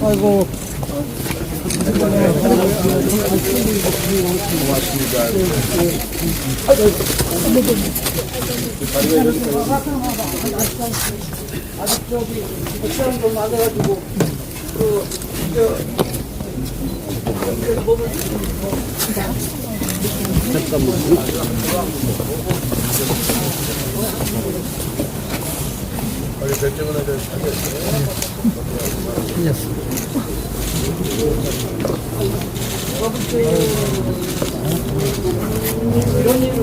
아이고. 아직 저기 시간 좀 안 돼가지고 이런 일을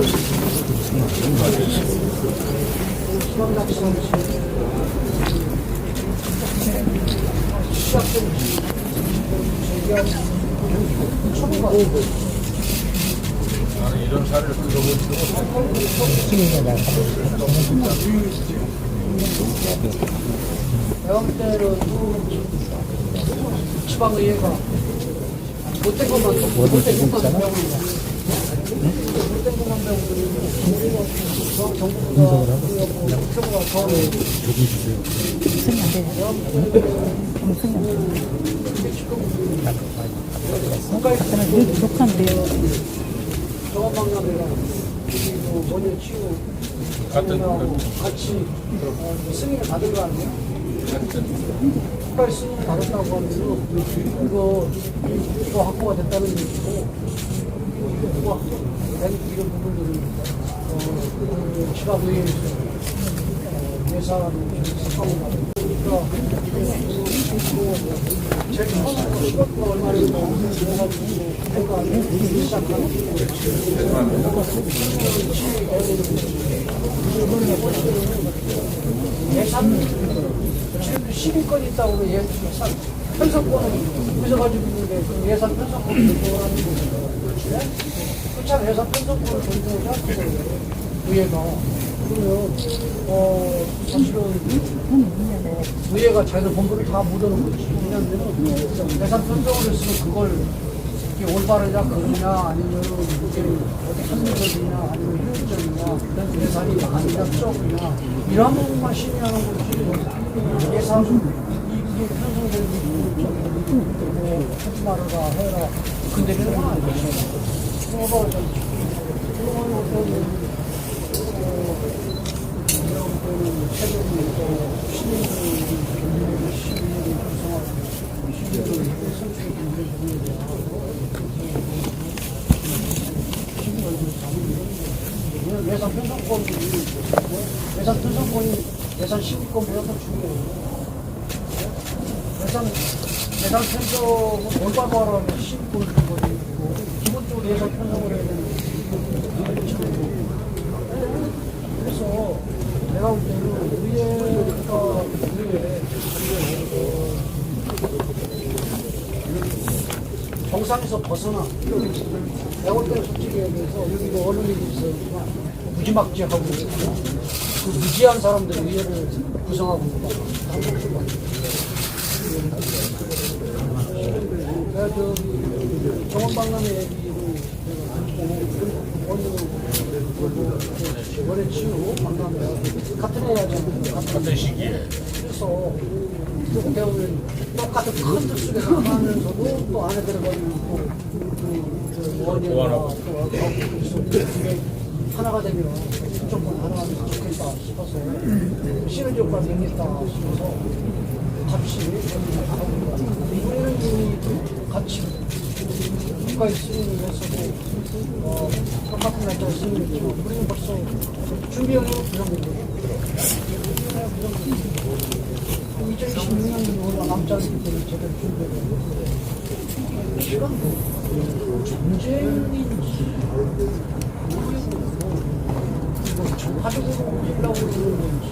나는 이런 사례를 들어본 적은 내가 볼 때는 지방의회가 못된 것만 배우는 못된 것만 배우고 정부가 국회보다 더 정원방랑이랑 그리고 원유 치유 같이 승인을 받은 거 아니에요? 국가의 승인을 받았다고 하면 이거 확보가 됐다는 얘기고 이거 확보된 이런 부분들은 지방의회에서 예산을 삭감을 받으니까 제일 처음으로 시간과 얼마를 시작하는 예산 12건이 있다고 예산 편성권을 부셔가지고 있는데 그 예산 편성권을 조정하는 거죠. 그참 예산 편성권을 조정하자 의회가 그러면 사실은 의회가 자기들 본부를 다 묻어놓은 거지. 왜냐하면 예산 편성을 했으면 그걸 이게 올바르냐 그러냐 아니면 이게 어디 합리적이냐 아니면 효율적이냐 예산이 많으냐 적으냐 이런 부분만 심의하는 거지. 예산 이게 편성된 뭐 하지 말아라 해라 근데 그런 건 아니지. 최종이 시민들이 구성하고 시민들이 선출이 예산 편성권이 예산 심의권보다 더 중요해요. 예산 편성은 올바로 하라면 심의권을 준 거지. 기본적으로 예산 편성을 해야 되는 그래서 내가 볼 때는 의회가 정상에서 벗어나 내가 볼 때는 솔직히 얘기해서 여기도 어느 일이 있었지만 무지막지하고 그 무지한 사람들이 의회를 구성하고 있다. 내가 저기 정원박람회 얘기를 원래 치우 박람회 같은 애 하잖아요. 같은 시기에 그래서 어떻게 보면 똑같은 큰 뜻 속에 나가면서도 또 안에 들어가지고 그 원이나 또 이게 하나가 되면 무조건 하나가 좋겠다 싶어서 시너지 효과가 되겠다 싶어서 같이 우리는 같이 국가에 승인을 했어도 똑같은 날짜에 승인을 했지만 우리는 벌써 준비하는 부정되고 2026년 우리가 남지 않기 때문에 제대로 준비했는데 시간도 전쟁인지 가지고 오려고 그러는 건지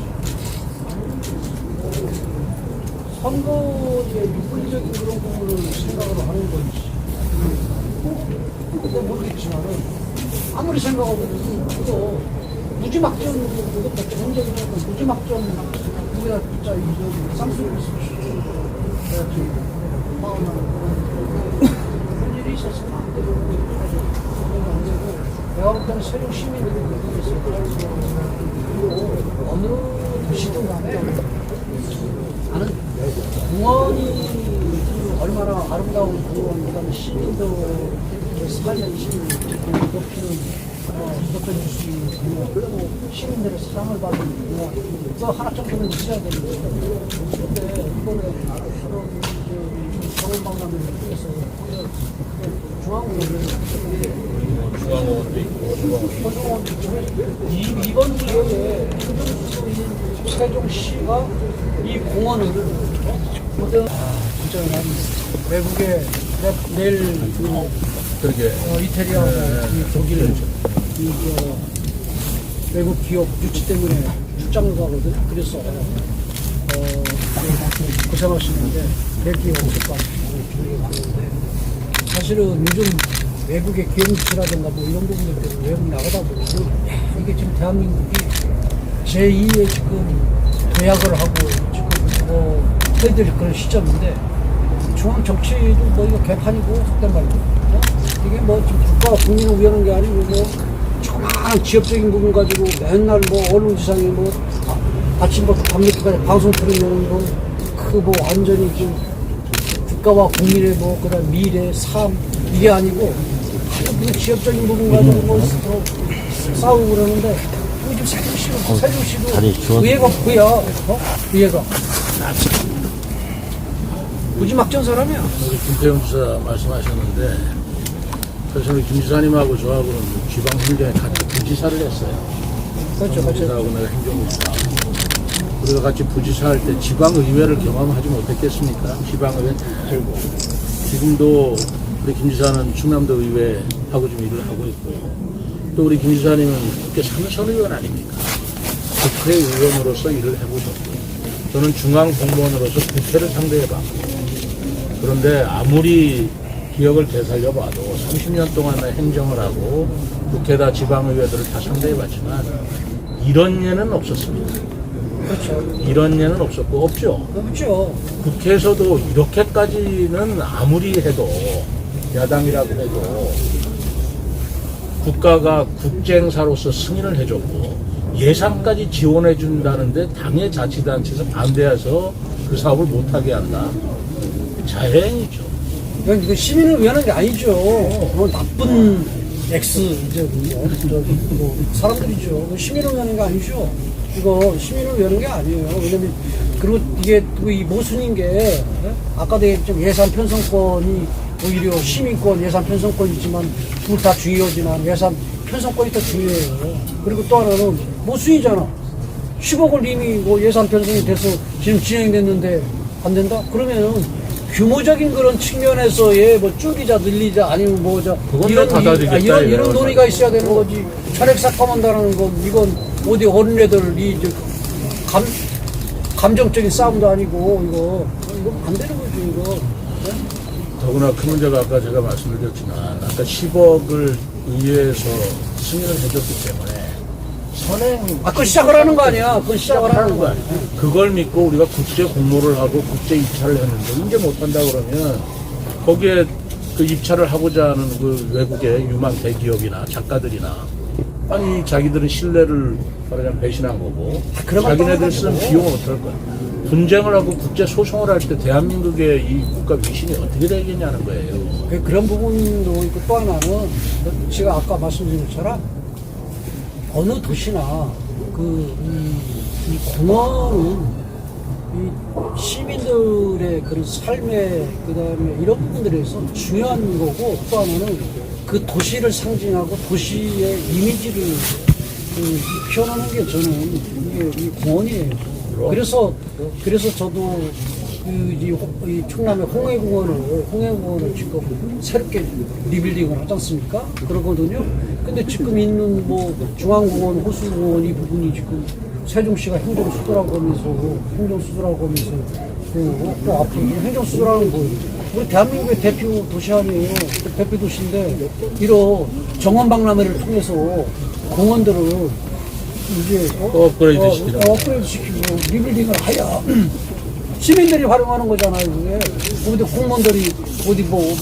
선거의 윤리적인 그런 부분을 생각을 하는 건지 그건 모르겠지만은 아무리 생각해보면 그거 무지막지한 그것도 전쟁이니까 무지막지한 우리가 진짜 이 쌍수를 쓰시고 마음을 그런 일이 있었으면 안 되고 안 되고 내가 볼 때는 세력 시민들이 모르겠어요. 어느 도시든 간에 나는 공원이 얼마나 아름다운 공원, 그다음에 시민들의 삶의 질 높여줄 수 있는 공원, 그리고 시민들의 사랑을 받는 공원, 또 하나 정도는 있어야 되는데, 근데 이번에 정원박람회를 통해서 중앙공원을 중앙공원도 있고 호중원도 있고 이번 기회에 행정수도인 세종시가 이 공원을 진짜 난 외국에 내일 그렇게 이태리하고 이 독일 외국 기업 유치 때문에 출장을 가거든. 그래서 고생하시는데 대기업 오셨다고 사실은 요즘 외국의 기업 유치라든가 뭐 이런 부분들 때문에 외국 나가다 보면 이게 지금 대한민국이 제2의 지금 도약을 하고 지금 해야 될 그런 시점인데 중앙 정치도 뭐 이거 개판이고 속된 말이고 이게 뭐 지금 국가와 국민을 위하는 게 아니고 뭐 조그마한 지역적인 부분 가지고 맨날 뭐 언론지상에 뭐 아침부터 밤늦게까지 방송 틀으면 뭐 완전히 지금 국가와 국민의 뭐 그런 미래, 삶 이게 아니고 그 지역적인 부분 가지고 뭐 싸우고 그러는데 요즘 세종시도 의회가 그야 의회가 무지막지한 사람이야. 우리 김태형 지사 말씀하셨는데 그래서 우리 김 지사님하고 저하고는 지방행정에 같이 부지사를 했어요. 그렇죠, 지사하고 내가 행정부지사. 우리가 같이 부지사 할 때 지방의회를 경험하지 못했겠습니까? 지방의회 살고 지금도 우리 김 지사는 충남도 의회하고 좀 일을 하고 있고 또 우리 김 지사님은 국회 삼선의원 아닙니까? 국회의원으로서 일을 해보셨고 저는 중앙공무원으로서 국회를 상대해봤고 그런데 아무리 기억을 되살려봐도 30년 동안의 행정을 하고 국회다 지방의회들을 다 상대해봤지만 이런 예는 없었습니다. 그렇죠. 이런 예는 없었고 없죠. 없죠. 국회에서도 이렇게까지는 아무리 해도 야당이라고 해도 국가가 국제행사로서 승인을 해줬고 예산까지 지원해 준다는데 당의 자치단체에서 반대해서 그 사업을 못하게 한다. 자해행위죠. 이거 시민을 위하는 게 아니죠. 그건 나쁜 이제 뭐 사람들이죠. 시민을 위하는 게 아니죠. 이거 시민을 위하는 게 아니에요. 왜냐면 그리고 이게 또 이 모순인 게 아까도 얘기했지만 예산 편성권이 오히려 시민권 예산 편성권이지만 둘 다 중요하지만 예산 편성권이 더 중요해요. 그리고 또 하나는 모순이잖아. 10억을 이미 뭐 예산 편성이 돼서 지금 진행됐는데 안 된다? 그러면은 규모적인 그런 측면에서의 뭐 줄이자 늘리자 아니면 뭐자 이런 논의가 있어야 되는 거지. 차례 삭감한다는 건 이건 어디 어린애들이 감정적인 싸움도 아니고 이거 안 되는 거죠 이거. 네? 더구나 큰 문제가 아까 제가 말씀드렸지만 아까 10억을 의회에서 승인을 해줬기 때문에 선행 그건 시작을 하는 거 아니야. 그건 시작을 하는 거야. 그걸 믿고 우리가 국제 공모를 하고 국제 입찰을 했는데 이제 못한다 그러면 거기에 그 입찰을 하고자 하는 그 외국의 유망 대기업이나 작가들이나 아니 자기들은 신뢰를 말하자면 배신한 거고 자기네들 쓴 비용은 어떨 거야. 분쟁을 하고 국제 소송을 할 때 대한민국의 이 국가 위신이 어떻게 되겠냐는 거예요. 그런 부분도 있고 또 하나는 제가 아까 말씀드린 것처럼 어느 도시나 이 공원은 이 시민들의 그런 삶의 그다음에 이런 부분들에서 중요한 거고 또 하나는 그 도시를 상징하고 도시의 이미지를 표현하는 게 저는 이게 이 공원이에요. 그래서 저도 이 충남의 홍해공원을 지금 새롭게 리빌딩을 하지 않습니까? 그러거든요. 근데 지금 있는 뭐 중앙공원, 호수공원 이 부분이 지금 세종시가 행정수도라고 하면서 또 앞으로 행정수도라는 거 우리 대한민국의 대표 도시 아니에요. 대표 도시인데 이런 정원박람회를 통해서 공원들을 이제 업그레이드 시키고 리빌딩을 하야 시민들이 활용하는 거잖아요. 그게 어디 공무원들이 어디 뭐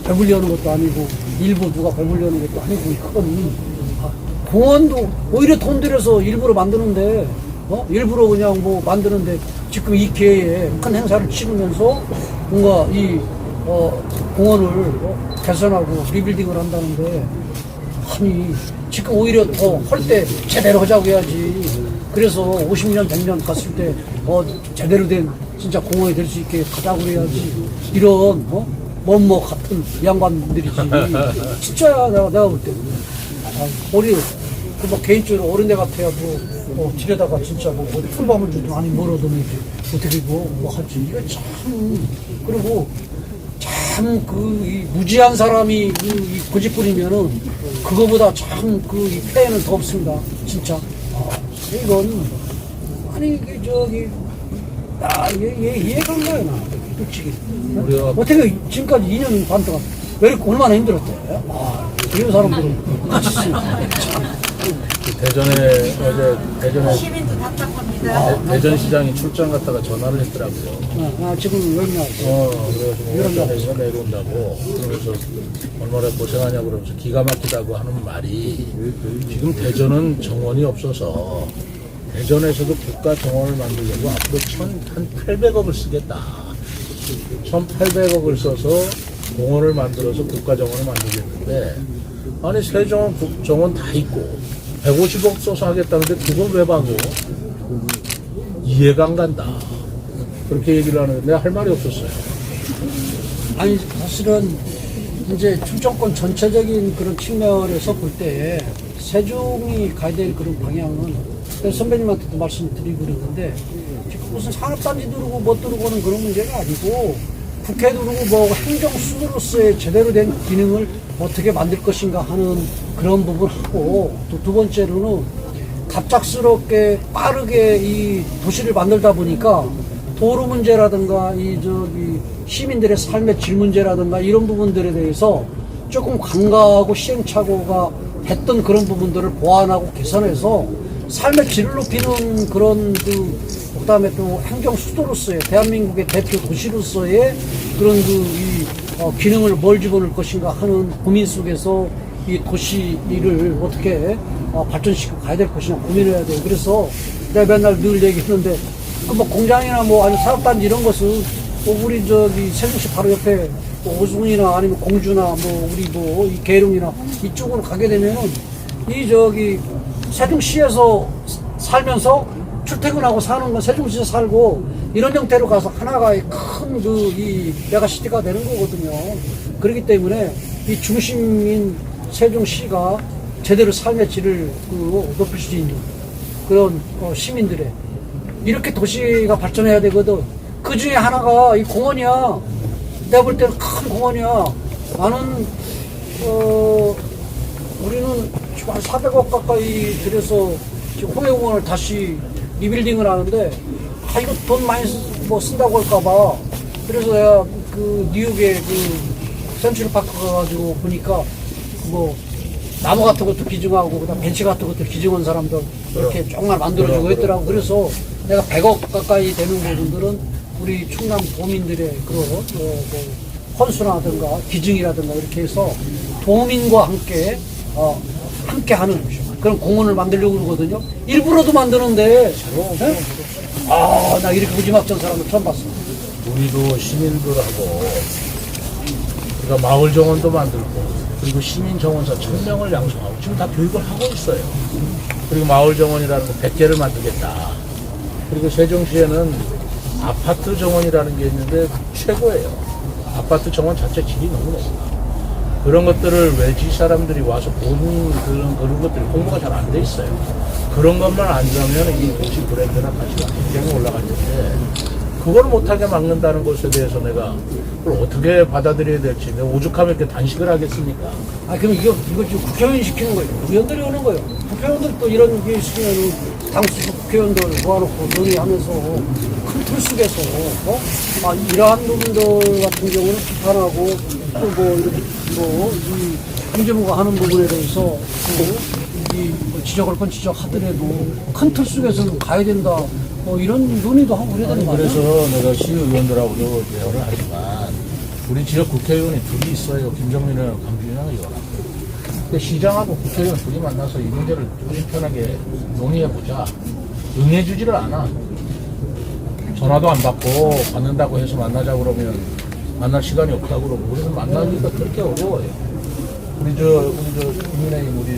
배불려는 것도 아니고 일부 누가 배불려는 것도 아니고 그건 공원도 오히려 돈 들여서 일부러 만드는데 일부러 그냥 뭐 만드는데 지금 이 기회에 큰 행사를 치르면서 뭔가 이 공원을 개선하고 리빌딩을 한다는데, 아니, 지금 오히려 더 할 때 제대로 하자고 해야지. 그래서 50년, 100년 갔을 때, 제대로 된 진짜 공원이 될 수 있게 가자고 그래야지. 이런, 뭐뭐 같은 양반들이지. 진짜야, 내가 볼 때. 우리, 뭐 개인적으로 어린애 같아야 집에다가 진짜 어디 풀밥을 주든 아니 뭘 얻어내지. 어떻게 뭐 하지. 이거 참, 그리고 참 이 무지한 사람이 이 고집부리면은 그거보다 참 이 폐해는 더 없습니다. 진짜. 이건, 아니, 이해가 안 가요, 나. 솔직히. 어떻게 지금까지 2년 반 동안 왜 이렇게 얼마나 힘들었대? 이런 사람들은 같이 있으니까. 대전에 어제 대전에 시민도 답답합니다. 대전시장이 출장 갔다가 전화를 했더라고요. 지금 여기 나왔어. 그래가지고 대전에서 내려온다고 그러면서 얼마나 고생하냐고 그러면서 기가 막히다고 하는 말이 지금 대전은 정원이 없어서 대전에서도 국가 정원을 만들려고 앞으로 한 800억을 쓰겠다. 1,800억을 써서 공원을 만들어서 국가 정원을 만들겠는데 아니 세종은 정원 다 있고 150억 써서 하겠다는데 그걸 왜 봐도 이해가 안 간다. 그렇게 얘기를 하는데 내가 할 말이 없었어요. 아니, 사실은 이제 충청권 전체적인 그런 측면에서 볼 때 세종이 가야 될 그런 방향은 선배님한테도 말씀드리고 그러는데 지금 무슨 산업단지 두르고 뭐 두르고는 그런 문제가 아니고 국회 두르고 뭐 행정수로서의 제대로 된 기능을 어떻게 만들 것인가 하는 그런 부분하고 또 두 번째로는 갑작스럽게 빠르게 이 도시를 만들다 보니까 도로 문제라든가 시민들의 삶의 질 문제라든가 이런 부분들에 대해서 조금 간과하고 시행착오가 됐던 그런 부분들을 보완하고 개선해서 삶의 질을 높이는 그런 그다음에 또 행정 수도로서의 대한민국의 대표 도시로서의 그런 기능을 뭘 집어넣을 것인가 하는 고민 속에서 이 도시를 어떻게 발전시키고 가야 될 것이냐 고민을 해야 돼요. 그래서 내가 맨날 늘 얘기했는데 뭐 공장이나 뭐 아니 산업단지 이런 것은 우리 세종시 바로 옆에 오송이나 아니면 공주나 우리 이 계룡이나 이쪽으로 가게 되면은 세종시에서 살면서 출퇴근하고 사는 건 세종시에서 살고 이런 형태로 가서 하나가 큰 이 메가시티가 되는 거거든요. 그렇기 때문에 이 중심인 세종시가 제대로 삶의 질을 높일 수 있는 그런 시민들의 이렇게 도시가 발전해야 되거든. 그 중에 하나가 이 공원이야. 내가 볼 때는 큰 공원이야. 나는 우리는 지금 한 400억 가까이 들여서 지금 홍해공원을 다시 리빌딩을 하는데 이거 돈 많이 쓴다고 할까봐. 그래서 내가 뉴욕에 센트럴파크 가가지고 보니까 나무 같은 것도 기증하고 그다음 벤치 같은 것도 기증한 사람들 이렇게 정말 만들어주고 했더라고. 그래서 내가 100억 가까이 되는 부분들은 우리 충남 도민들의 그런 헌수라든가 기증이라든가 이렇게 해서 도민과 함께 하는 그런 공원을 만들려고 그러거든요. 일부러도 만드는데 나 이렇게 무지막지한 사람을 처음 봤어. 우리도 시민들하고 우리가 마을 정원도 만들고 그리고 시민 정원사 1000명을 양성하고 지금 다 교육을 하고 있어요. 그리고 마을 정원이라는 거 100개를 만들겠다. 그리고 세종시에는 아파트 정원이라는 게 있는데 최고예요. 아파트 정원 자체 질이 너무 높다. 그런 것들을 외지 사람들이 와서 보는 그런 것들이 공부가 잘 안 돼 있어요. 그런 것만 안 되면 이 도시 브랜드나 가치가 굉장히 올라갈 텐데 그걸 못하게 막는다는 것에 대해서 내가 그걸 어떻게 받아들여야 될지 내가 오죽하면 이렇게 단식을 하겠습니까? 그럼 이거 지금 국회의원이 시키는 거예요. 의원들이 오는 거예요. 국회의원들 또 이런 게 있으면 당수 국회의원들 모아놓고 논의하면서 큰 틀 속에서 이러한 부분들 같은 경우는 비판하고 또 이 행정부가 하는 부분에 대해서 지적할 건 지적하더라도 큰 틀 속에서는 가야 된다. 이런 논의도 하고 그래야 되는 거 아니야? 그래서 내가 시의원들하고도 대화를 하지만 우리 지역 국회의원이 둘이 있어요. 김정민이랑 강준이랑 의원하고. 근데 시장하고 국회의원 둘이 만나서 이 문제를 둘이 편하게 논의해보자. 응해주지를 않아. 전화도 안 받고 받는다고 해서 만나자 그러면 만날 시간이 없다고 그러고 우리는 만나기가 그렇게 어려워요. 우리 국민의힘 우리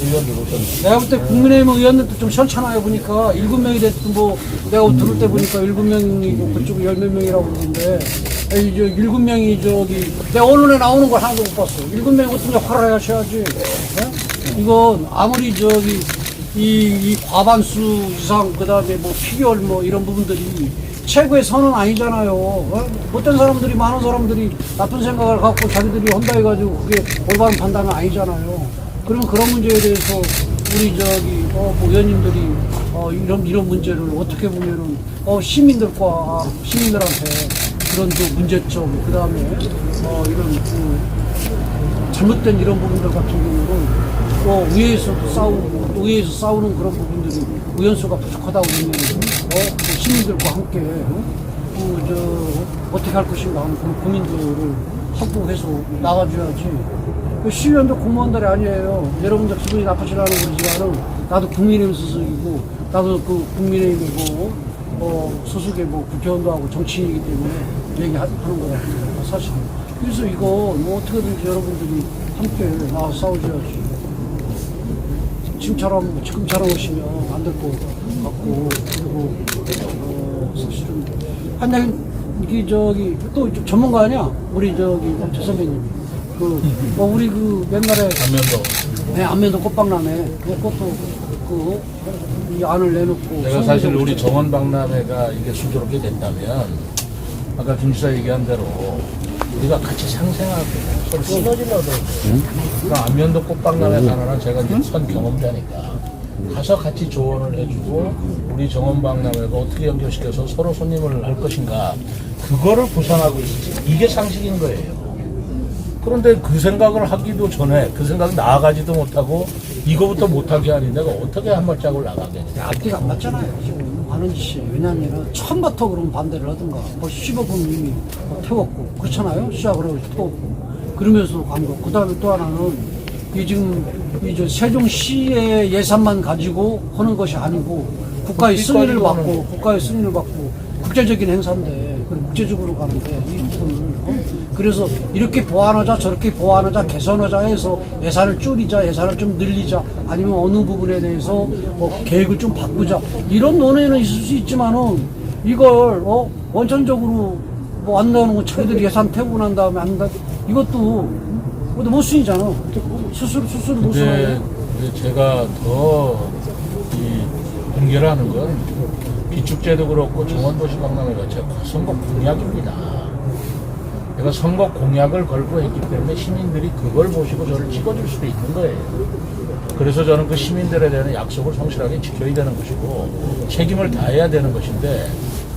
의원들 오셨는데 내가 볼 때 국민의힘 의원들도 좀 시원찮아요. 보니까 7명이 됐든 뭐 내가 들을 때 보니까 7명이고 그쪽 10몇 명이라고 그러는데 이 7명이 저기 내가 언론에 나오는 걸 하나도 못 봤어. 7명이 어떻게 화를 하셔야지. 예? 이건 아무리 저기 이 과반수 이상 그다음에 뭐 피결 뭐 이런 부분들이 최고의 선은 아니잖아요. 못된 사람들이 많은 사람들이 나쁜 생각을 갖고 자기들이 한다 해가지고 그게 올바른 판단은 아니잖아요. 그러면 그런 문제에 대해서 우리 저기 뭐 의원님들이 이런 문제를 어떻게 보면은 시민들한테 그런 또 문제점 그다음에 이런 잘못된 이런 부분들 같은 경우는 의회에서도 싸우고 의회에서 싸우는 그런 부분들이 의원수가 부족하다고 보면 시민들과 함께 어떻게 할 것인가 하는 그런 고민들을 확보해서 나가줘야지. 시의원도 공무원들이 아니에요. 여러분들 기분이 나쁘시라는 거지만은 나도 국민의힘 소속이고 나도 그 국민의힘이고 소속의 뭐 국회의원도 하고 정치인이기 때문에 얘기하는 거야 사실. 그래서 이거 뭐 어떻게든지 여러분들이 함께 나와서 싸우셔야지. 지금처럼 오시면 안 될 것 같고, 그리고, 사실은, 이게 또 전문가 아니야? 우리 조 선배님. 우리 옛날에. 안면도. 네, 안면도 꽃박람회. 그것도, 이 안을 내놓고. 내가 사실 우리 정원박람회가 이게 순조롭게 된다면, 아까 김 지사 얘기한 대로, 우리가 같이 상생하고 서로 시너지를 얻어야 돼요. 그러니까 안면도 꽃박람회 가는 제가 이제 선 경험자니까 가서 같이 조언을 해주고 우리 정원박람회가 어떻게 연결시켜서 서로 손님을 할 것인가 그거를 구상하고 있지. 이게 상식인 거예요. 그런데 그 생각을 하기도 전에 그 생각 나아가지도 못하고 이거부터 못하게 하니 내가 어떻게 한 발짝을 나가겠냐. 앞뒤가 안 맞잖아요. 지금 하는 짓이. 왜냐하면 처음부터 그럼 반대를 하든가. 10억은 이미 태웠고 그렇잖아요. 시작을 하고 태웠고 그러면서 간 거. 그 다음에 또 하나는 지금 세종시의 예산만 가지고 하는 것이 아니고 국가의 승인을 받고 국제적인 행사인데 국제적으로 가는데 이 부분을 그래서 이렇게 보완하자 저렇게 보완하자 개선하자 해서 예산을 줄이자 예산을 좀 늘리자 아니면 어느 부분에 대해서 계획을 좀 바꾸자 이런 논의는 있을 수 있지만은 이걸 원천적으로 안 나오는 거 자기들이 예산 태우고 난 다음에 안 나 이것도 모순이잖아. 스스로 모순하고. 제가 더 공개를 하는 건 비축제도 그렇고 정원도시박람회가 제 선거 공약입니다. 내가 선거 공약을 걸고 했기 때문에 시민들이 그걸 보시고 저를 찍어줄 수도 있는 거예요. 그래서 저는 그 시민들에 대한 약속을 성실하게 지켜야 되는 것이고 책임을 다해야 되는 것인데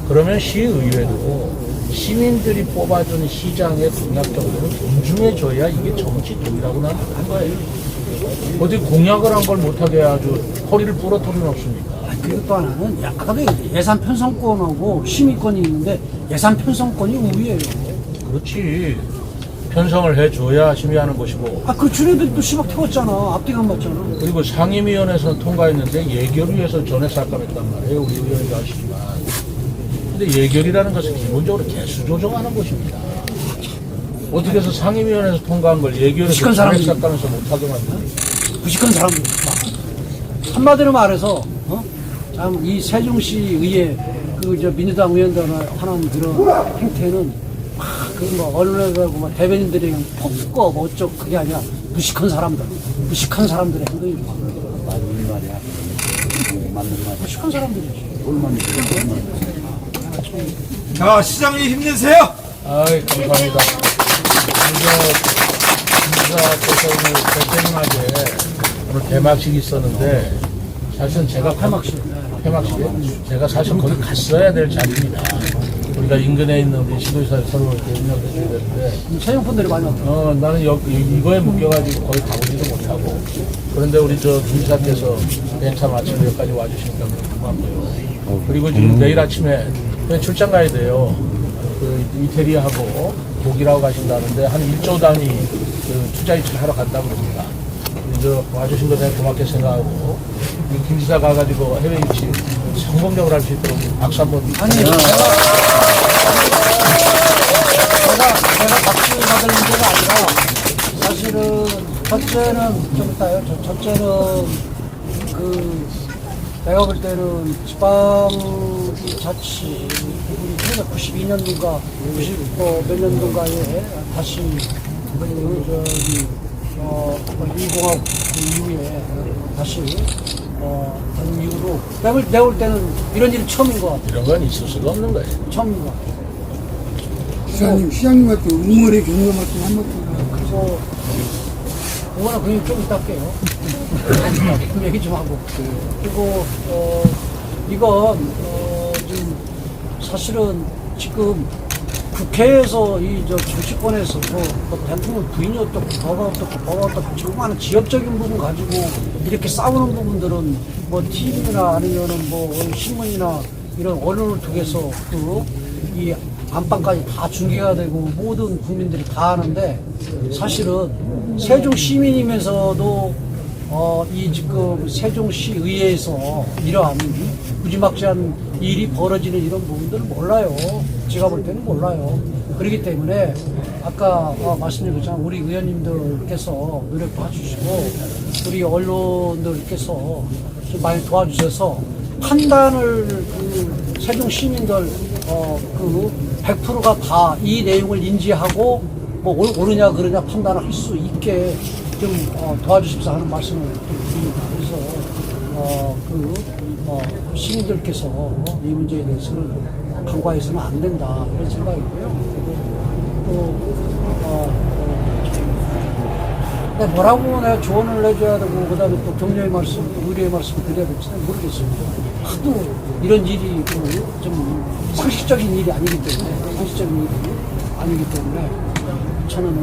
그러면 시의회도 시민들이 뽑아준 시장의 공약 정도는 존중해줘야 이게 정치적이라고 나는 한 거예요. 어디 공약을 한 걸 못하게 아주 허리를 부러뜨릴 수 없습니까? 그리고 또 하나는 아까도 예산 편성권하고 심의권이 있는데 예산 편성권이 우위예요. 그렇지. 편성을 해줘야 심의하는 것이고. 그 주례들도 10억 태웠잖아. 앞뒤가 안 맞잖아. 그리고 상임위원회에서는 통과했는데 예결위에서 전액 삭감했단 말이에요. 우리 의원님도 아시지만. 근데 예결이라는 것은 기본적으로 개수 조정하는 것입니다. 어떻게 해서 상임위원회에서 통과한 걸 예결에서 전액 삭감해서 못하게 만드니? 무식한 사람들. 한마디로 말해서 참 이 세종시 의회 민주당 의원들 하는 그런 행태는 언론에서 대변인들이 폭거 어쩌고 그게 아니라 무식한 사람들의 행동이 맞는 말이야. 맞는 말이야. 무식한 사람들이지. 자, 시장님 힘내세요. 아이, 감사합니다. 김지사께서 오늘 대통령하게 오늘 개막식이 있었는데 사실은 제가 폐막식에 제가 사실 거기 갔어야 될 자리입니다. 우리가 인근에 있는 우리 시도지사 서로 이렇게 협력해 줘야 되는데 세종분들이 많이 왔다. 나는 이거에 묶여가지고 거의 가보지도 못하고 그런데 우리 김지사께서 벤차 마치고 여기까지 와주시니까 너무 고맙고요. 그리고 지금 내일 아침에 출장 가야 돼요. 이태리하고 독일하고 가신다는데 한 1조 단위 투자 유치를 하러 간다고 그럽니다. 와주신 거 대해 고맙게 생각하고 김지사 가가지고 해외 유치 성공적으로 할 수 있도록 박수 한번. 아니, 제가 첫째는 좀 이따요. 첫째는 그 내가 볼 때는 지방자치 부분이 1992년도인가 90몇 년도인가에 다시 그 저기 일공학 이후에 다시 된 이후로 내가 볼 때는 이런 일이 처음인 것 같아요. 이런 건 있을 수가 없는 거예요. 처음인 것 같아요. 시장님한테 응원의 경험 같은 한마디. 그래서 그거는 그냥 좀 이따 할게요. 그 얘기 좀 하고. 그리고 이건 지금 사실은 지금 국회에서 저 정치권에서 뭐 대통령 부인이 어떻고 뭐가 어떻고 지금 많은 지역적인 부분 가지고 이렇게 싸우는 부분들은 뭐 TV나 아니면은 뭐 신문이나 이런 언론을 통해서 이 안방까지 다 중계가 되고 모든 국민들이 다 아는데 사실은 세종 시민이면서도 이 지금 세종시 의회에서 이러한 무지막지한 일이 벌어지는 이런 부분들은 몰라요. 제가 볼 때는 몰라요. 그렇기 때문에 아까 말씀드린 것처럼 우리 의원님들께서 노력도 해주시고 우리 언론들께서 좀 많이 도와주셔서 판단을 그 세종 시민들 100%가 다 이 내용을 인지하고 뭐 옳으냐 그러냐 판단을 할 수 있게 좀 도와주십사 하는 말씀을 드립니다. 그래서 시민들께서 이 문제에 대해서는 간과해서는 안 된다 이런 생각이고요. 그리고 또 뭐라고 내가 조언을 해줘야 되고 그다음에 또 격려의 말씀, 의뢰의 말씀을 드려야 될지 모르겠어요. 하도 이런 일이 좀 상식적인 일이 아니기 때문에 저는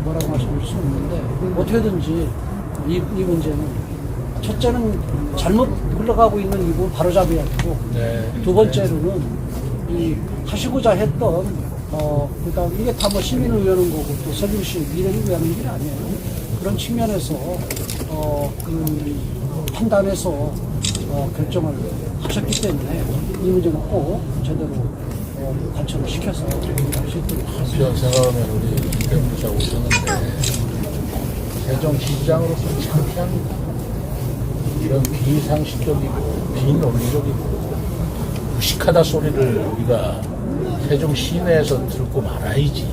뭐라고 말씀드릴 수 없는데 어떻게든지 이 문제는 첫째는 잘못 흘러가고 있는 이 부분 바로잡아야 되고 두 번째로는 이 하시고자 했던 그다음 이게 다 뭐 시민을 위하는 거고 또 세종시 미래를 위하는 일이 아니에요. 그런 측면에서 그 판단해서 결정을 하셨기 때문에 이 문제는 꼭 제대로 관철을 시켜서 할 수 있도록 그런 생각하면 우리 김대문자 오셨는데 세종시장으로서 창피합니다. 이런 비상식적이고 비논리적이고 무식하다 소리를 우리가 세종 시내에서 듣고 말아야지.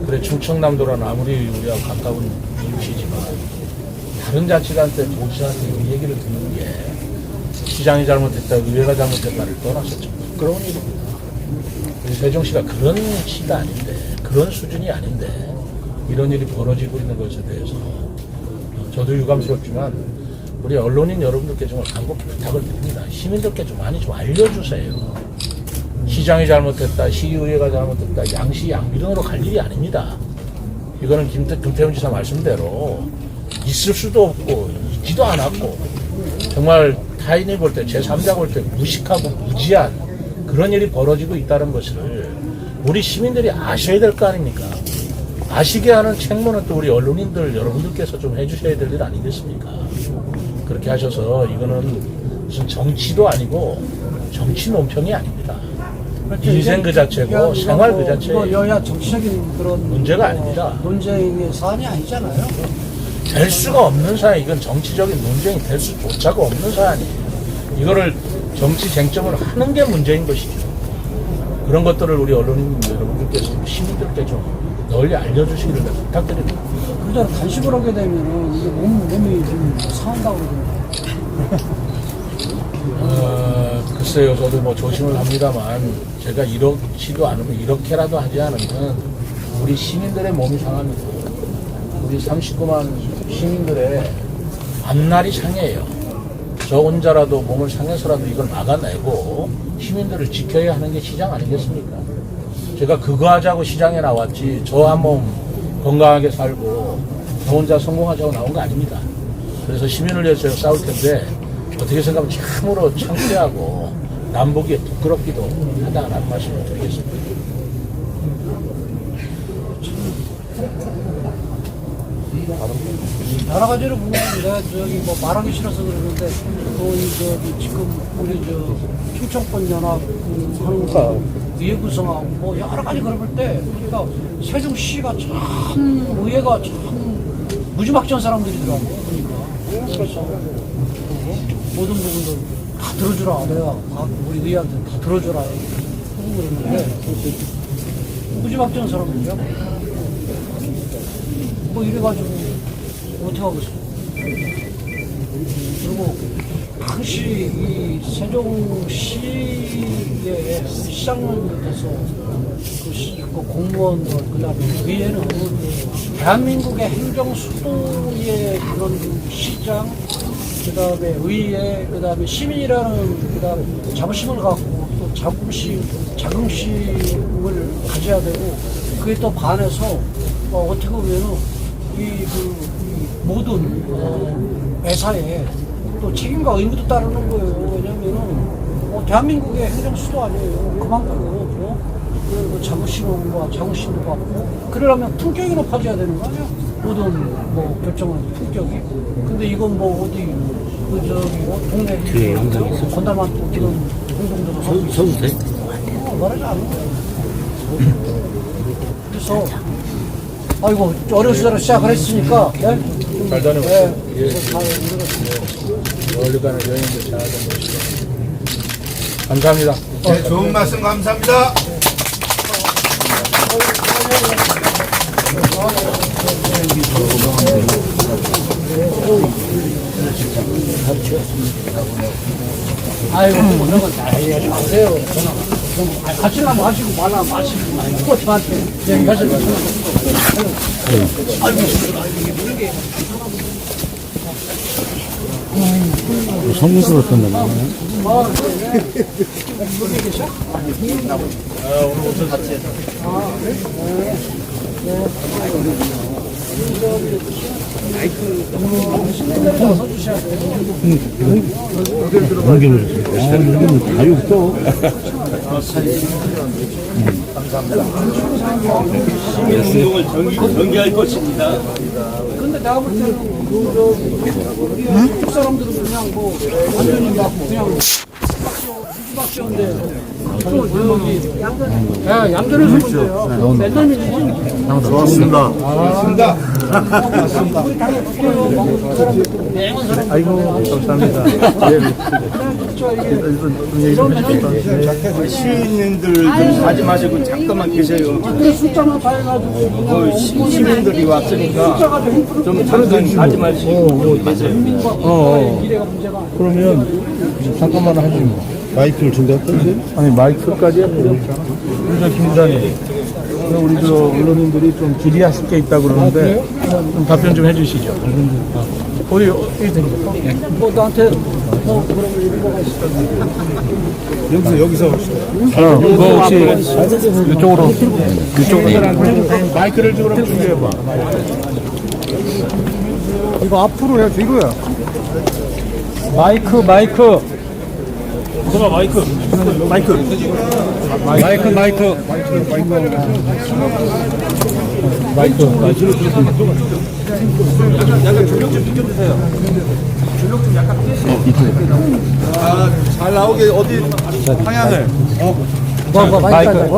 그래 충청남도란 아무리 우리가 가까운 이웃이지만 다른 자치단체 도시한테 이 얘기를 듣는 게 시장이 잘못했다, 의회가 잘못했다를 떠나서 좀 부끄러운 일입니다. 세종시가 그런 시가 아닌데, 그런 수준이 아닌데 이런 일이 벌어지고 있는 것에 대해서 저도 유감스럽지만 우리 언론인 여러분들께 정말 간곡히 부탁을 드립니다. 시민들께 좀 많이 좀 알려주세요. 시장이 잘못했다, 시의회가 잘못했다, 양시 양비론으로 갈 일이 아닙니다. 이거는 김태훈 지사 말씀대로 있을 수도 없고 있지도 않았고 정말 타인이 볼 때, 제3자 볼 때 무식하고 무지한 그런 일이 벌어지고 있다는 것을 우리 시민들이 아셔야 될 거 아닙니까? 아시게 하는 책무는 또 우리 언론인들 여러분들께서 좀 해주셔야 될 일 아니겠습니까? 그렇게 하셔서 이거는 무슨 정치도 아니고 정치 논평이 아닙니다. 인생 그 자체고 생활 그 자체고 여야 정치적인 그런 문제가 아닙니다. 논쟁의 사안이 아니잖아요. 될 수가 없는 사안, 이건 정치적인 논쟁이 될 수조차가 없는 사안이에요. 이거를 정치 쟁점을 하는 게 문제인 것이죠. 그런 것들을 우리 언론인 여러분들께서 시민들께 좀 널리 알려주시기를 부탁드립니다. 그러잖아 단식을 하게 되면 이게 몸이 좀 상한다고 그러던데. 글쎄요, 저도 뭐 조심을 합니다만 제가 이렇지도 않으면 이렇게라도 하지 않으면 우리 시민들의 몸이 상합니다. 우리 39만 시민들의 앞날이 상해요. 저 혼자라도 몸을 상해서라도 이걸 막아내고 시민들을 지켜야 하는 게 시장 아니겠습니까? 제가 그거 하자고 시장에 나왔지 저 한 몸 건강하게 살고 저 혼자 성공하자고 나온 거 아닙니다. 그래서 시민을 위해서 제가 싸울 텐데 어떻게 생각하면 참으로 창피하고 남보기에 부끄럽기도 하다라는 말씀을 드리겠습니다. 여러 가지로 보면 내가 저기 뭐 말하기 싫어서 그러는데 또 지금 우리 충청권 연합 하는 의회 구성하고 뭐 여러 가지 그럴 때 그러니까 세종시가 참 의회가 참 무지막지한 사람들이더라고 보니까. 그래서 모든 부분들 다 들어주라. 내가 우리 의회한테 다 들어주라. 하고 그랬는데 무지막지한 사람들이야. 뭐 이래가지고 어떻게 하겠어. 그리고 당시 이 세종시의 시장님께서 그 공무원들 그다음에 의회는 대한민국의 행정 수도의 그런 시장 그다음에 의회 그다음에 시민이라는 그다음에 자부심을 갖고 또 자긍심을 가져야 되고 그에 또 반해서 어떻게 보면은 이 모든 매사에 또 책임과 의무도 따르는 거예요. 왜냐면은 대한민국의 행정 수도 아니에요. 그만큼 자부심도 갖고 그러려면 품격이 높아져야 되는 거 아니야? 모든 뭐 결정은 품격이. 근데 이건 뭐 어디 동네 건달만 또 이런 공동대로 서울대? 말하지 않는 거예요. 그래서 아이고 어려운 시절을 시작을 했으니까 네? 잘 다녀오세요. 네. 예. 멀리 가는 여행도 잘 다녀오시고 감사합니다. 네, 좋은 말씀 감사합니다. 아이고 그런 건 다 얘기하지 마세요. 같이나 마시고 말라 마시고 또 저한테 얘기하실 거 성스러웠던 거 여기는 다 없어. 운동을 전개할 것입니다. 근데 내가 볼 때는 우리 한국 사람들은 그냥 뭐 완전히 막 그냥 무지막지한데 여기 얌전해서 문제야. 맨날 밀리지. 좋았습니다. 고맙습니다. 우리 당에 붙어요. 사람들 맹한 사람들. 아이고 감사합니다. 시민들 좀 가지 마시고 잠깐만 계세요. 그 숫자만 봐가지고 시민들이 왔으니까 좀 잠깐 가지 마시고 계세요. 미래가 문제가 아니야. 그러면 잠깐만 하지 뭐. 마이크를 준비할까? 아니 마이크까지야 필요 없잖아. 우리 김 부장님, 우리 언론인들이 좀 질의하실 게 있다 그러는데 좀 답변 좀 해주시죠. 우리 어떻게 된 거야? 뭐 나한테 뭐 그런 의미가 있어. 여기서 뭐 혹시 이쪽으로 마이크를 좀 준비해봐. 이거 앞으로 해야지 이거야. 마이크. 잘 나오게 어디 방향을? 뭐 마이크 하자고?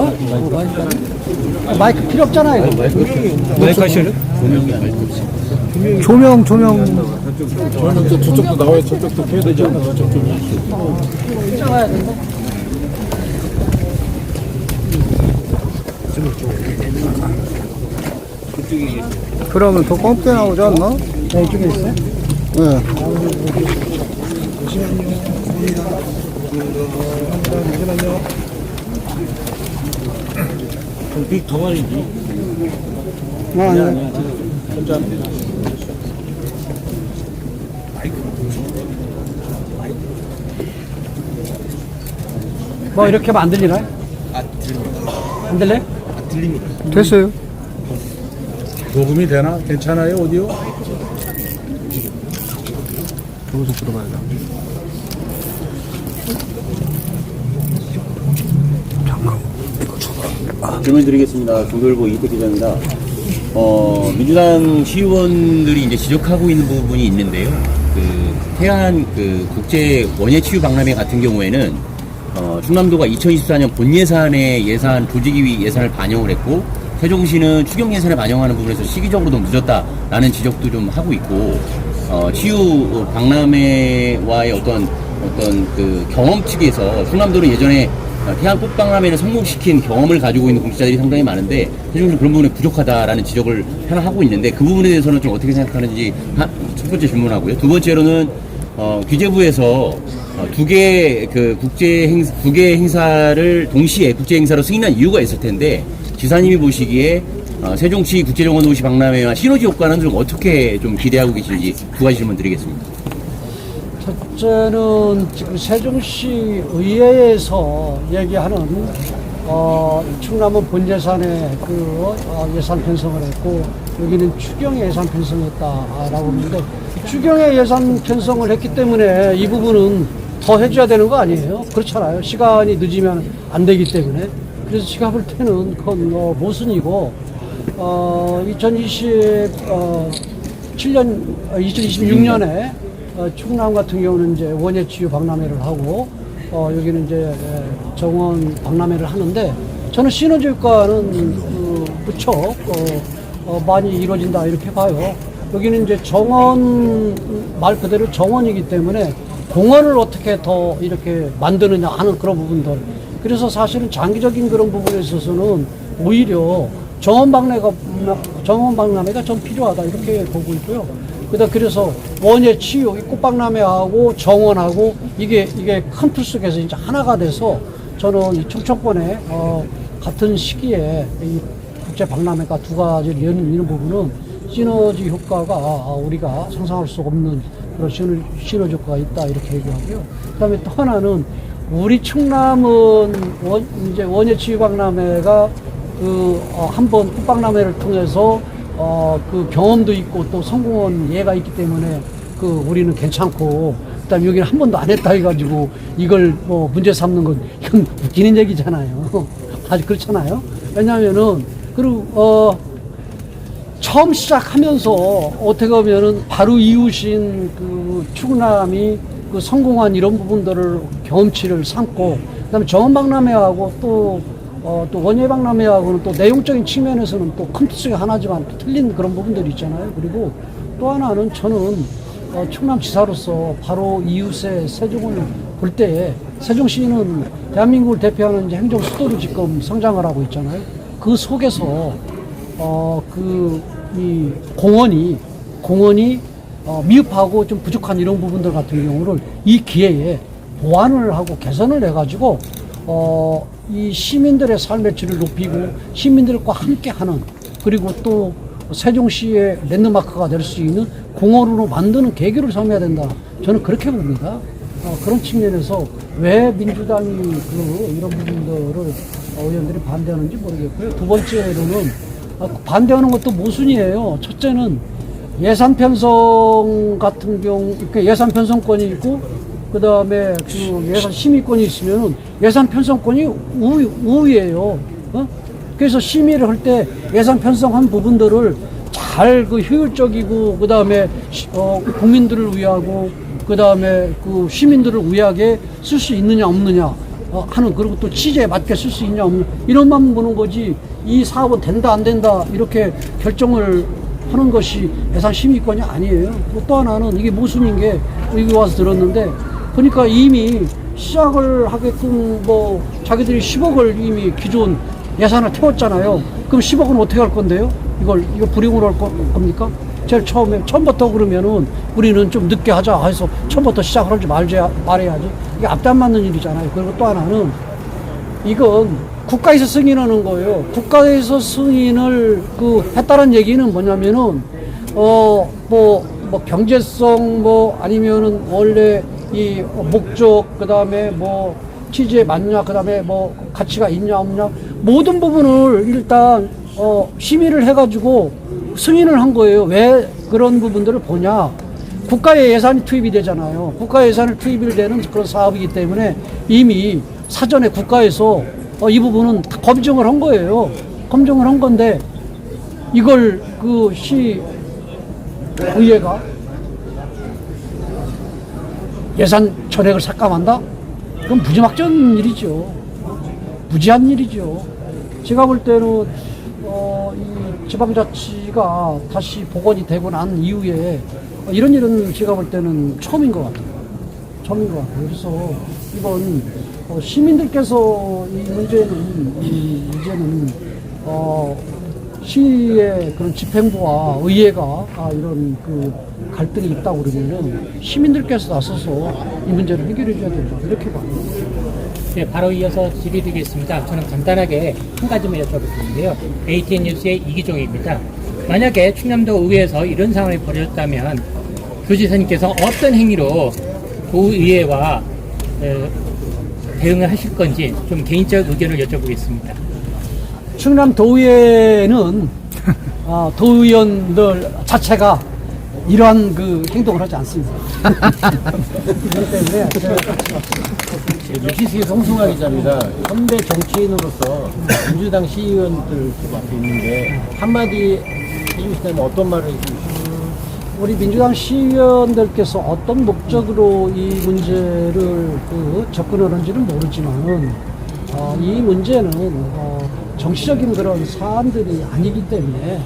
마이크 필요 없잖아요. 마이크 하실래? 조명. 저쪽도 나와야 저쪽도 해야 되지 않나? 저쪽도. 찍어야 된다. 그러면 더 껌게 나오지 않나? 네, 이쪽에 있어요? 네. 빅 덩어리지. 아니야. 뭐 이렇게 하면 안 들리나요? 안 들려요? 됐어요. 녹음이 되나? 괜찮아요 오디오? 여기서 들어가야 돼. 질문 드리겠습니다. 중돌보 이태 기자입니다. 민주당 시의원들이 이제 지적하고 있는 부분이 있는데요. 태안 국제 원예 치유 박람회 같은 경우에는 충남도가 2024년 본 예산에 조직위 예산을 반영을 했고 세종시는 추경 예산에 반영하는 부분에서 시기적으로 너무 늦었다라는 지적도 좀 하고 있고, 치유 박람회와의 어떤 그 경험 측에서 충남도는 예전에 태안 꽃박람회를 성공시킨 경험을 가지고 있는 공직자들이 상당히 많은데 세종시는 그런 부분에 부족하다라는 지적을 하나 하고 있는데, 그 부분에 대해서는 좀 어떻게 생각하는지 첫 번째 질문하고요. 두 번째로는 기재부에서 두 개 행사를 동시에 국제 행사로 승인한 이유가 있을 텐데, 지사님이 보시기에 세종시 국제정원도시 박람회와 시너지 효과는 좀 어떻게 좀 기대하고 계신지 두 가지 질문 드리겠습니다. 첫째는 지금 세종시 의회에서 얘기하는 충남은 본예산에 예산 편성을 했고, 여기는 추경의 예산 편성했다라고 하는데, 추경의 예산 편성을 했기 때문에 이 부분은 더 해줘야 되는 거 아니에요? 그렇잖아요. 시간이 늦으면 안 되기 때문에. 그래서 제가 볼 때는 그건 모순이고, 2026년에 충남 같은 경우는 이제 원예치유 박람회를 하고, 여기는 이제 정원 박람회를 하는데, 저는 시너지 효과는 무척 많이 이루어진다 이렇게 봐요. 여기는 이제 정원, 말 그대로 정원이기 때문에 공원을 어떻게 더 이렇게 만드느냐 하는 그런 부분들. 그래서 사실은 장기적인 그런 부분에 있어서는 오히려 정원 박람회가 좀 필요하다 이렇게 보고 있고요. 그래서 원예 치유, 꽃박람회하고 정원하고 이게 큰 틀 속에서 이제 하나가 돼서 저는 이 충청권에 같은 시기에 이 국제 박람회가 두 가지를 여는 부분은 시너지 효과가 우리가 상상할 수 없는 그런 시너지 효과가 있다 이렇게 얘기하고요. 그다음에 또 하나는 우리 충남은 이제 원예 치유 박람회가 한번 꽃박람회를 통해서 그 경험도 있고 또 성공한 예가 있기 때문에 우리는 괜찮고, 그다음에 여기는 한 번도 안 했다 해가지고 이걸 문제 삼는 건 이건 웃기는 얘기잖아요. 아주 그렇잖아요. 왜냐하면은 처음 시작하면서 어떻게 보면은 바로 이웃인 충남이 성공한 이런 부분들을 경험치를 삼고, 그다음에 정원박람회하고 또 원예박람회하고는 또 내용적인 측면에서는 또 큰 틀이 하나지만 또 틀린 그런 부분들이 있잖아요. 그리고 또 하나는 저는 충남지사로서 바로 이웃의 세종을 볼 때에, 세종시는 대한민국을 대표하는 이제 행정 수도로 지금 성장을 하고 있잖아요. 그 속에서 이 공원이 미흡하고 좀 부족한 이런 부분들 같은 경우를 이 기회에 보완을 하고 개선을 해가지고 이 시민들의 삶의 질을 높이고 시민들과 함께하는, 그리고 또 세종시의 랜드마크가 될 수 있는 공원으로 만드는 계기를 삼아야 된다. 저는 그렇게 봅니다. 그런 측면에서 왜 민주당이 이런 부분들을 의원들이 반대하는지 모르겠고요. 두 번째로는 반대하는 것도 모순이에요. 첫째는 예산 편성 같은 경우, 예산 편성권이 있고, 그 다음에 예산 심의권이 있으면 예산 편성권이 우위예요. 그래서 심의를 할 때 예산 편성한 부분들을 잘 효율적이고, 그 다음에 국민들을 위하고, 그 다음에 시민들을 위하게 쓸 수 있느냐 없느냐 하는, 그리고 또 취지에 맞게 쓸 수 있냐 없느냐 이런만 보는 거지, 이 사업은 된다 안 된다 이렇게 결정을 하는 것이 예산 심의권이 아니에요. 또 하나는 이게 모순인 게, 여기 와서 들었는데 보니까 이미 시작을 하게끔 자기들이 10억을 이미 기존 예산을 태웠잖아요. 그럼 10억은 어떻게 할 건데요? 이거 불용으로 할 겁니까? 제일 처음부터 그러면은 우리는 좀 늦게 하자 해서 처음부터 시작을 하지 말아야지. 이게 앞도 안 맞는 일이잖아요. 그리고 또 하나는 이건 국가에서 승인하는 거예요. 국가에서 승인을 했다는 얘기는 뭐냐면은 경제성 아니면은 원래 이 목적, 그다음에 취지에 맞냐, 그다음에 가치가 있냐 없냐 모든 부분을 일단 심의를 해가지고 승인을 한 거예요. 왜 그런 부분들을 보냐? 국가의 예산이 투입이 되잖아요. 국가 예산을 투입이 되는 그런 사업이기 때문에 이미 사전에 국가에서 이 부분은 다 검증을 한 거예요. 검증을 한 건데 이걸 시의회가 예산 전액을 삭감한다? 그건 무지막지한 일이죠. 무지한 일이죠. 제가 볼 때는 이 지방자치가 다시 복원이 되고 난 이후에 이런 일은 제가 볼 때는 처음인 것 같아요. 처음인 것 같아요. 그래서 이번 시민들께서 이 문제는 이제는 시의 그런 집행부와 의회가 이런 그 갈등이 있다고 그러면은 시민들께서 나서서 이 문제를 해결해 줘야 된다 이렇게 봐요. 네, 바로 이어서 질의드리겠습니다. 저는 간단하게 한 가지만 여쭤보겠는데요. ATN 뉴스의 이기종입니다. 만약에 충남도 의회에서 이런 상황이 벌어졌다면 도지사님께서 어떤 행위로 도의회와 대응을 하실 건지 좀 개인적 의견을 여쭤보겠습니다. 충남 도의회는 도의원들 자체가 이러한 그 행동을 하지 않습니다. 그렇기 때문에 유시스의 송승환 기자입니다. 현대 정치인으로서 민주당 시의원들 앞에 있는데 한마디 해주시다면 어떤 말을 해주시죠? 우리 민주당 시의원들께서 어떤 목적으로 이 문제를 접근하는지는 모르지만은 이 문제는 정치적인 그런 사안들이 아니기 때문에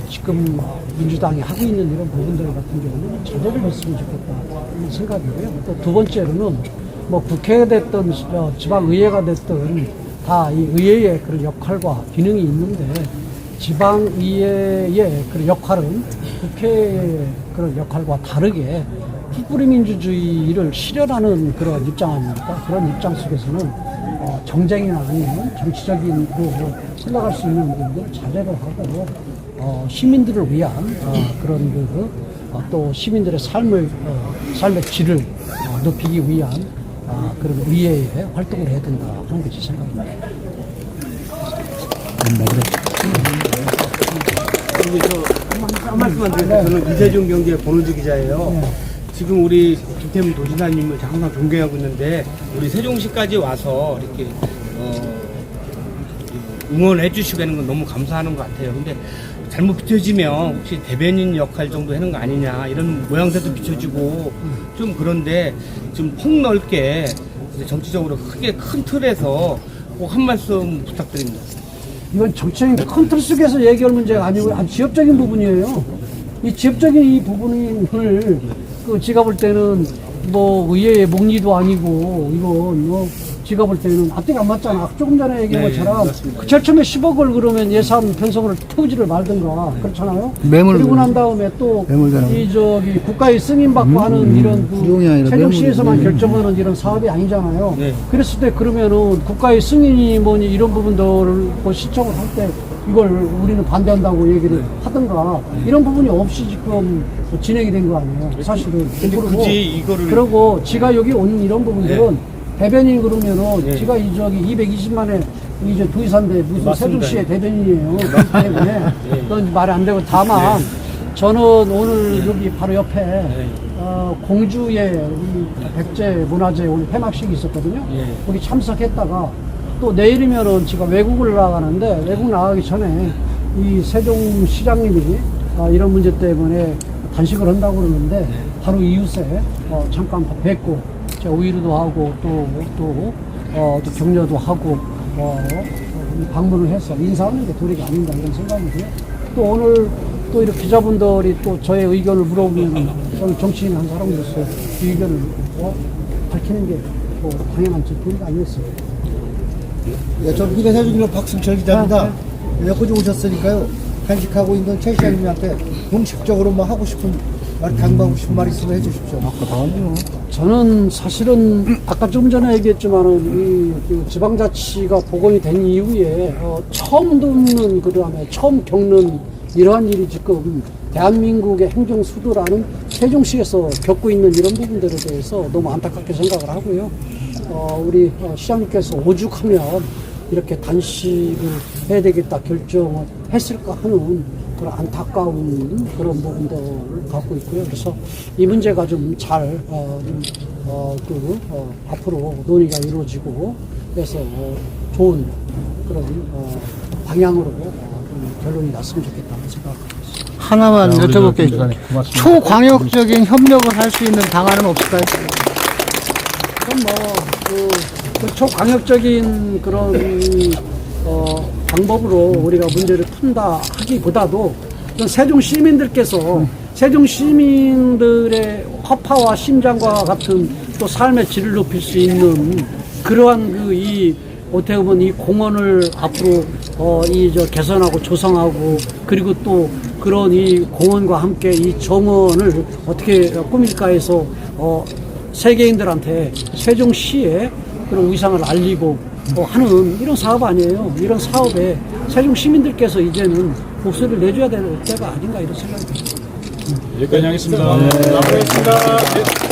지금 민주당이 하고 있는 이런 부분들 같은 경우는 자제를 했으면 좋겠다는 생각이고요. 또 두 번째로는 뭐 국회가 됐든 지방의회가 됐든 다 이 의회의 그런 역할과 기능이 있는데 지방의회의 그런 역할은 국회의 그런 역할과 다르게 풋뿌리 민주주의를 실현하는 그런 입장 아닙니까? 그런 입장 속에서는 정쟁이나 아니면 정치적인 생각할 수 있는 부분들 자제를 하고 시민들을 위한 그런 또 시민들의 삶의 질을 높이기 위한 그런 의회의 활동을 해야 된다 하는 것이 생각입니다. 한 말씀만 드릴게요. 저는 이세종 경제 번호주 기자예요. 지금 우리 김태문 도지사님을 항상 존경하고 있는데 우리 세종시까지 와서 이렇게 응원해 주시고 하는 건 너무 감사하는 것 같아요. 근데 잘못 비춰지면 혹시 대변인 역할 정도 하는 거 아니냐 이런 모양새도 비춰지고 좀 그런데 좀 폭넓게 정치적으로 크게 큰 틀에서 꼭 한 말씀 부탁드립니다. 이건 정치적인 큰 틀 속에서 얘기할 문제가 아니고 아주 지역적인 부분이에요. 이 지역적인 이 부분을 제가 볼 때는 뭐 의회의 목리도 아니고 이건 제가 볼 때는 앞뒤가 안 맞잖아. 조금 전에 얘기한 것처럼 제일 처음에 10억을 그러면 예산 편성을 태우지를 말든가 그렇잖아요. 그리고 난 다음에 또 이 국가의 승인 받고 하는 이런 세종시에서만 결정하는 이런 사업이 아니잖아요. 그랬을 때 그러면은 국가의 승인이 뭐니 이런 부분들을 신청을 할 때 이걸 우리는 반대한다고 얘기를 하든가 이런 부분이 없이 지금 진행이 된 거 아니에요. 사실은. 그리고 지가 여기 온 이런 부분들은 대변인 그러면은 지가 220만에 이제 도의사인데 무슨 세종시의 대변인이에요. 그렇기 때문에 그건 말이 안 되고 다만 저는 오늘 여기 바로 옆에 공주의 우리 백제 문화재 오늘 폐막식이 있었거든요. 거기 참석했다가 또 내일이면은 제가 외국을 나가는데 외국 나가기 전에 이 세종시장님이 이런 문제 때문에 단식을 한다고 그러는데 바로 이웃에 잠깐 뵙고 제가 우유도 하고 또 격려도 하고 방문을 해서 인사하는 게 도리가 아닌가 이런 생각이고요. 또 오늘 또 이렇게 기자분들이 또 저의 의견을 물어보면 저는 정치인 한 사람으로서 이 의견을 밝히는 게 뭐 당연한 도리가 아니었어요. 예, 저 미래세종로 박승철 기자입니다. 여기까지 오셨으니까요. 간직하고 있는 최 시장님한테 공식적으로 뭐 하고 싶은 말, 강구하고 싶은 말 있으면 해주십시오. 저는 사실은 아까 좀 전에 얘기했지만은 이 지방자치가 복원이 된 이후에 처음 듣는 그다음에 처음 겪는 이러한 일이 지금 대한민국의 행정 수도라는 세종시에서 겪고 있는 이런 부분들에 대해서 너무 안타깝게 생각을 하고요. 우리 시장님께서 오죽하면 이렇게 단식을 해야 되겠다 결정을 했을까 하는 그런 안타까운 그런 부분들을 갖고 있고요. 그래서 이 문제가 좀 잘 앞으로 논의가 이루어지고 그래서 좋은 그런 방향으로 결론이 났으면 좋겠다는 생각합니다. 하나만 여쭤볼게요. 초광역적인 협력을 할 수 있는 방안은 없을까요? 그럼 그 초광역적인 그런 방법으로 우리가 문제를 푼다 하기보다도 세종 시민들께서 세종 시민들의 허파와 심장과 같은 또 삶의 질을 높일 수 있는 그러한 어떻게 보면 이 공원을 앞으로 개선하고 조성하고 그리고 또 그런 이 공원과 함께 이 정원을 어떻게 꾸밀까 해서 세계인들한테 세종시의 그런 위상을 알리고 하는 이런 사업 아니에요. 이런 사업에 세종 시민들께서 이제는 목소리를 내줘야 될 때가 아닌가 이런 생각이 듭니다. 여기까지 하겠습니다. 네. 마무리하겠습니다.